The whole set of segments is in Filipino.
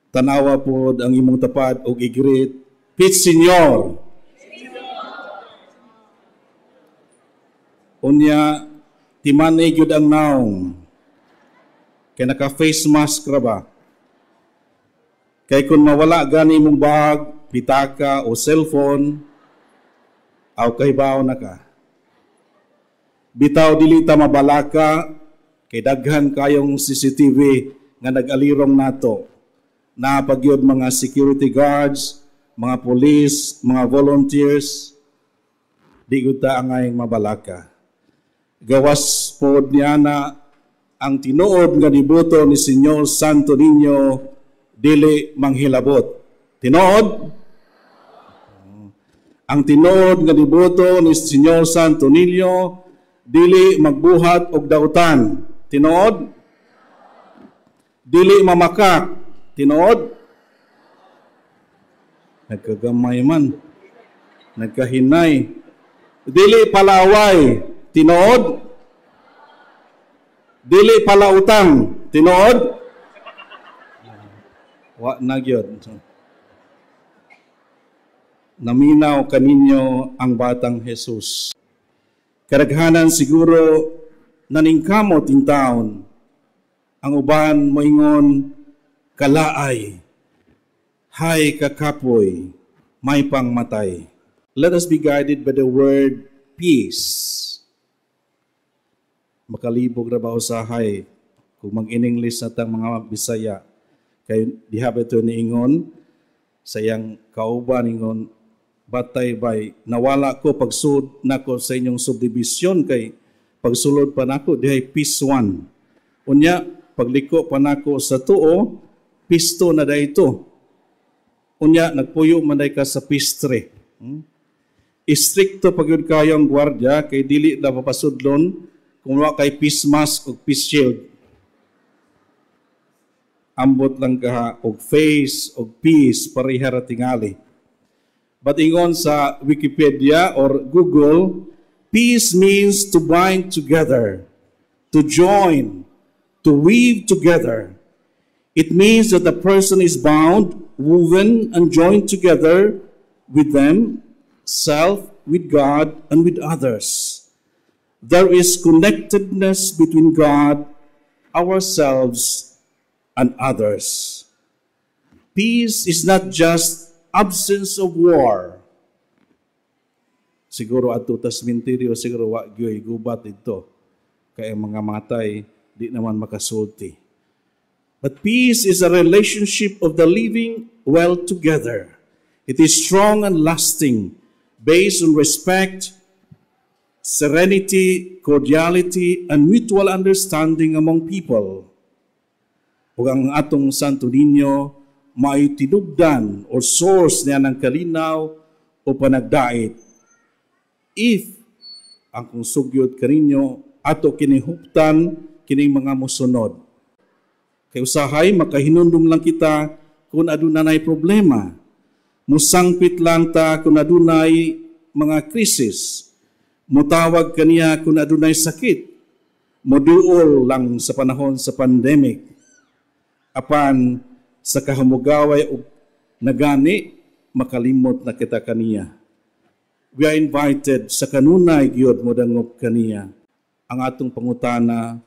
Tanawa po ang imong tapad o igreet, Pit Senyor. Unya, timanay gyud ang naong. Kaya naka-face mask ra ba? Kaya kung mawala gani mong bag, pitaka o cellphone, aw kay bawo na ka. Bitaw dili ta mabalaka, kay daghan kayong CCTV nga nag-alirong nato. Napagyod mga security guards, mga police, mga volunteers, di gud ta angay mabalaka. Gawas pod niya na ang tinuod nga nibuto ni Senyor Santo Niño dili manghilabot. Tinuod? Ang tinuod nga nibuto ni Senyor Santo Niño dili magbuhat og dautan. Tinuod? Dili mamakak. Tinuod? Nagkagamay man. Nagkahinay. Dili palaway. Tinuod? Dili palautang. Tinuod? Wa na gyud. Naminaw kaninyo ang batang Jesus. Karaghanan siguro naningkamot in taon. Ang uban moingon kalaay, hay kakapoy, may pangmatay. Let us be guided by the word peace. Makalibog na ba usahay kung mag-in-English natang mga Bisaya. Kay dihabi ito ni Ingon, sayang kauban Ingon, batay bay, nawala ko pagsud nako sa inyong subdivision kay pagsulod pa nako dihay peace 1. Unya, pagliko pa nako sa tuo, pisto na dayto. Unya nagpuyo man day ka sa pistre. Istrikto pagyud kayo ang gwardiya kay dili na mapasudlon kung wa kay peace mask o peace shield. Ambot lang ka og face og peace pareha ra tingali. But ingon sa Wikipedia or Google, peace means to bind together, to join, to weave together. It means that the person is bound, woven, and joined together with themselves, with God, and with others. There is connectedness between God, ourselves, and others. Peace is not just absence of war. Siguro ato tas minteryo, siguro wa gyoy gubat ito. Kaya mga matay, di naman makasulti. But peace is a relationship of the living well together. It is strong and lasting, based on respect, serenity, cordiality, and mutual understanding among people. Ug ang atong Santo Niño may tinubdan or source niya ng kalinaw o panagdait. If ang kung sugyot kaninyo ato kinihuptan kining mga musunod. Kay usahay makahinundom lang kita kung adunay problema. Musangpit lang ta kung adunay mga krisis. Mutawag kaniya kung adunay sakit. Moduol lang sa panahon sa pandemic. Apan sa kahamugaway o nagani makalimot na kita kaniya. We are invited sa kanunay gyud modangop kaniya. Ang atong pangutana,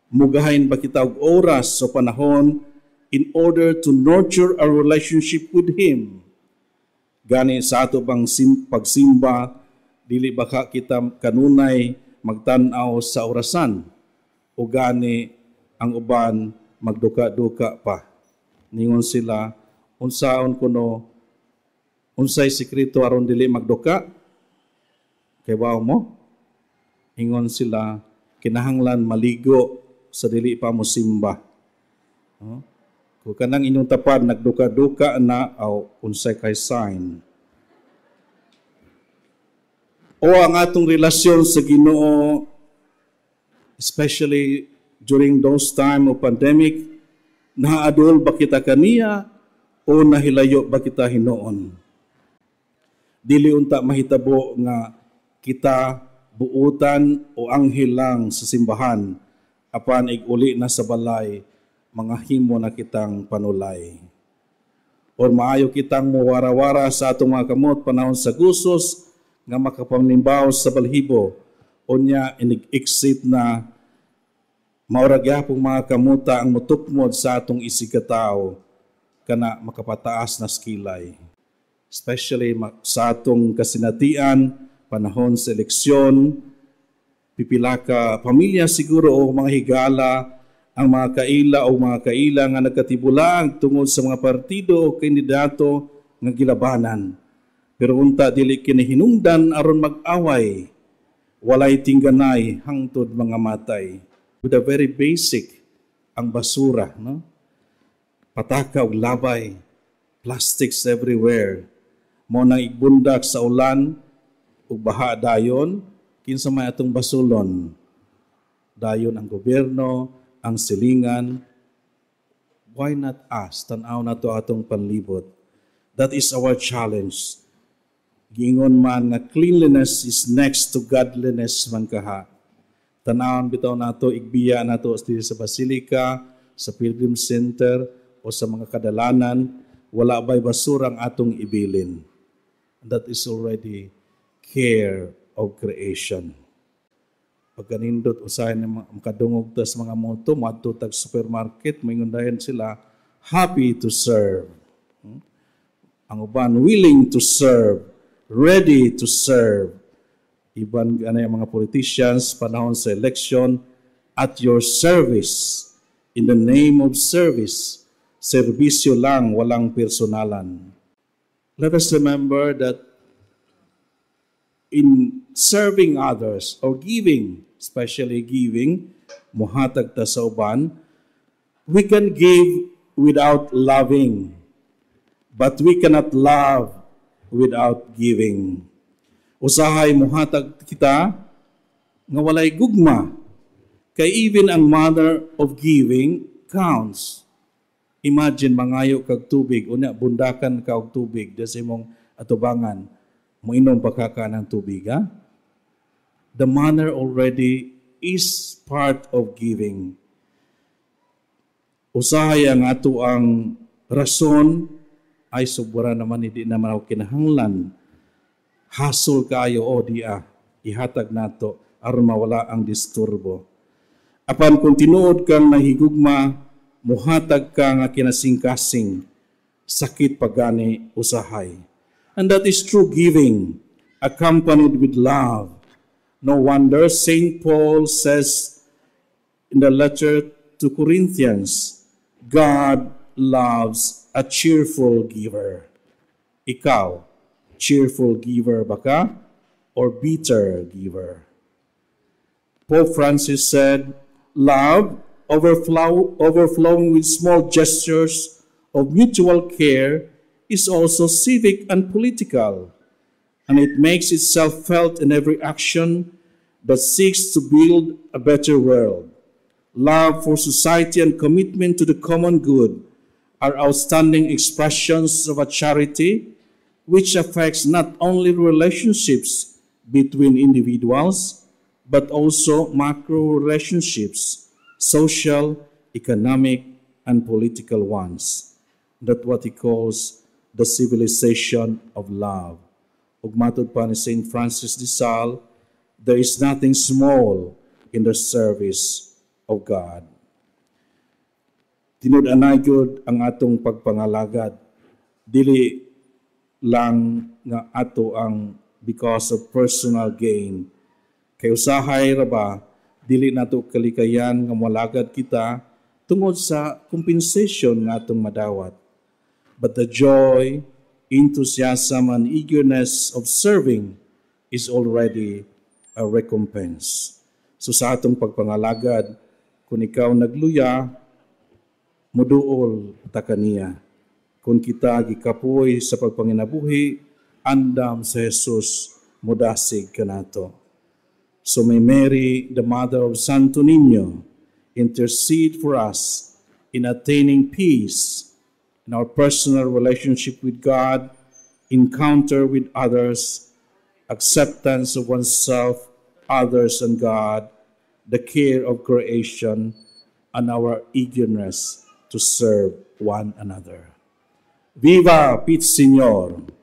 mugahain ba kita og oras sa panahon in order to nurture our relationship with Him? Gani sa ato bang pagsimba, dili baka kita kanunay magtan-aw sa orasan? O gani ang uban magduka-duka pa? Ningon sila, unsaon kuno, unsay sikreto aron dili magduka? Kay bawo mo? Ingon sila, kinahanglan maligo sa dili pa mo simba. Kung kanang inyong tapad, nagduka-duka na, o unsay kay sign. O ang atong relasyon sa Ginoo, especially during those time of pandemic, naadol ba kita kaniya o nahilayo ba kita hinoon? Dili unta mahitabo nga kita buutan o anghel lang sa simbahan apan iguli na sa balay mga himo na kitang panulay. or maayo kitang muwara-wara sa atong mga kamot panahon sa gusos nga makapanglimbaw sa balhibo o niya inig-exit na mauragyapong mga kamuta ang mutukmod sa atong isigkatao kana makapataas na skilay. Especially sa atong kasinatian, panahon sa eleksyon, pipila ka pamilya siguro o mga higala ang mga kaila o mga kaila nga nagkatibulang tungod sa mga partido o kandidato nga gilabanan. Pero unta dili kini hinungdan aron mag-away, walay tingganay hangtod mga matay. With a very basic ang basura, no? Pataka og labay, plastics everywhere. Mo nang igbundak sa ulan ug baha dayon, kinsa may atong basulon. Dayon ang gobyerno, ang silingan. Why not us? Tan-aw na to atong panlibot. That is our challenge. Giingon man nga cleanliness is next to godliness man kaha. Tan-awon bitaw nato, igbiya nato sa Basilica, sa Pilgrim Center o sa mga kadalanan, wala ba'y basura ang atong ibilin. That is already care of creation. Pagkanindot usahay na makadungog ta sa mga moto, madto tag supermarket, maingon dayon sila, happy to serve. Ang uban, willing to serve, ready to serve. Iban ang mga politicians, panahon sa election, at your service, in the name of service, serbisyo lang, walang personalan. Let us remember that in serving others or giving, especially giving, muhatag ta sa uban, we can give without loving, but we cannot love without giving. Usahay muhatag kita nga walay gugma, kay even ang manner of giving counts. Imagine mangayo kag tubig, unya bundakan ka og tubig desa imong atubangan, moinom pa ka ng tubig, ha? The manner already is part of giving. Usahay ang ato ang rason ay sobra naman, hindi naman ako kinahanglan. Hasol kayo o diya, ihatag nato aron mawala ang disturbo. Apan kung tinuod kang nahigugma, muhatag ka nga kinasingkasing, sakit pagani usahay. And that is true giving, accompanied with love. No wonder St. Paul says in the letter to Corinthians, God loves a cheerful giver. Ikaw, cheerful giver ba ka or bitter giver? Pope Francis said, love, overflowing with small gestures of mutual care, is also civic and political, and it makes itself felt in every action that seeks to build a better world. Love for society and commitment to the common good are outstanding expressions of a charity which affects not only relationships between individuals, but also macro relationships, social, economic, and political ones. That's what he calls the civilization of love. Ug matod pa ni St. Francis de Sales, there is nothing small in the service of God. Tinud-anay gyud ang atong pagpangalagad. Dili lang nga ato ang because of personal gain. Kay usahay ra ba, dili nato kalikayan nga malagad kita tungod sa compensation nga atong madawat. But the joy, enthusiasm, and eagerness of serving is already a recompense. So sa atong pagpangalagad, kung ikaw nagluya, muduol ta kaniya. Kung kita gikapoy sa pagpanginabuhi, andam sa Jesus, mudasig kanato. So may Mary, the mother of Santo Niño, intercede for us in attaining peace in our personal relationship with God, encounter with others, acceptance of oneself, others, and God, the care of creation, and our eagerness to serve one another. Viva Pete Senior!